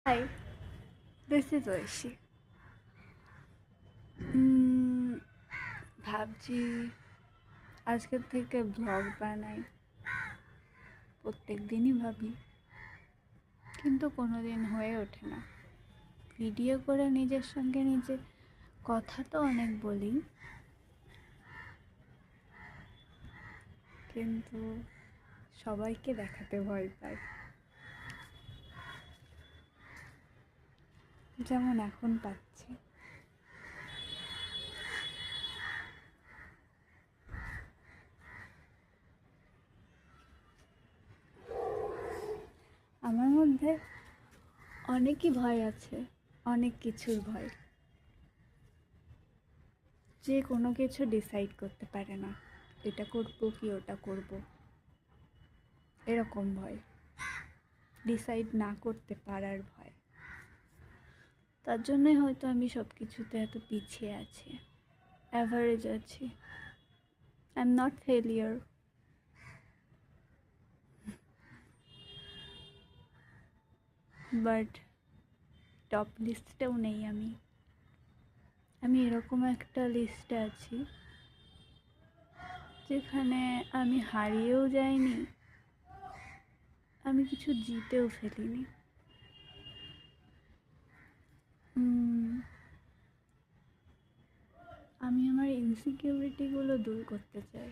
Hi, this is Oishi. ভাবছি আজকের থেকে ব্লগ বানাই। প্রত্যেক দিনই ভাবি, কিন্তু কোনো দিন হয়ে ওঠে না। ভিডিও করে নিজের সঙ্গে নিজে কথা তো অনেক বলি, কিন্তু সবাইকে দেখাতে ভয় পাই। যেমন এখন পাচ্ছি। আমার মধ্যে অনেকই ভয় আছে, অনেক কিছুর ভয়। যে কোনো কিছু ডিসাইড করতে পারে না, এটা করবো কি ওটা করব, এরকম ভয়। ডিসাইড না করতে পারার ভয়। তার জন্যই হয়তো আমি সব কিছুতে এত পিছিয়ে আছি, অ্যাভারেজ আছি। I am not failure, but top লিস্টেও নেই আমি। আমি এরকম একটা লিস্টে আছি যেখানে আমি হারিয়েও যাইনি, আমি কিছু জিতেও ফেলিনি। আমি আমার ইনসিকিউরিটিগুলো দূর করতে চাই,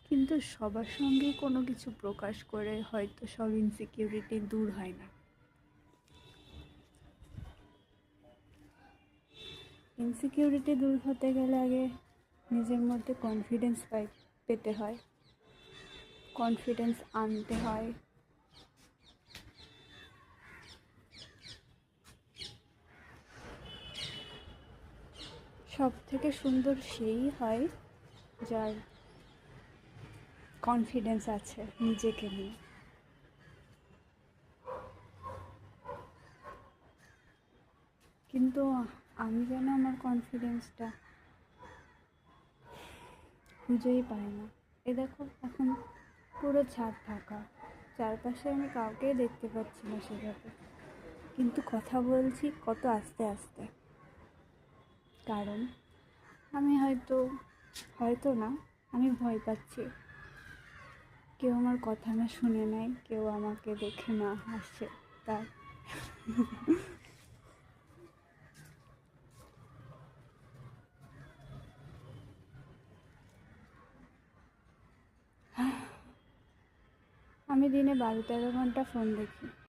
কিন্তু সবার সঙ্গে কোনো কিছু প্রকাশ করে হয়তো সব ইনসিকিউরিটি দূর হয় না। ইনসিকিউরিটি দূর হতে গেলে আগে নিজের মধ্যে কনফিডেন্স পেতে হয়, কনফিডেন্স আনতে হয়। সব থেকে সুন্দর সেই হয় যার কনফিডেন্স আছে নিজেকে নিয়ে। কিন্তু আমি যেন আমার কনফিডেন্সটা খুঁজেই পাই না। এ দেখো, এখন পুরো ছাদ ফাঁকা, চারপাশে আমি কাউকেই দেখতে পাচ্ছি না সেভাবে, কিন্তু কথা বলছি কত আস্তে আস্তে। কারণ আমি হয়তো না, আমি ভয় পাচ্ছি কেউ আমার কথা না শুনে নেয়, কেউ আমাকে দেখে না হাসে। তার আমি দিনে 12-13 ঘন্টা ফোন দেখি।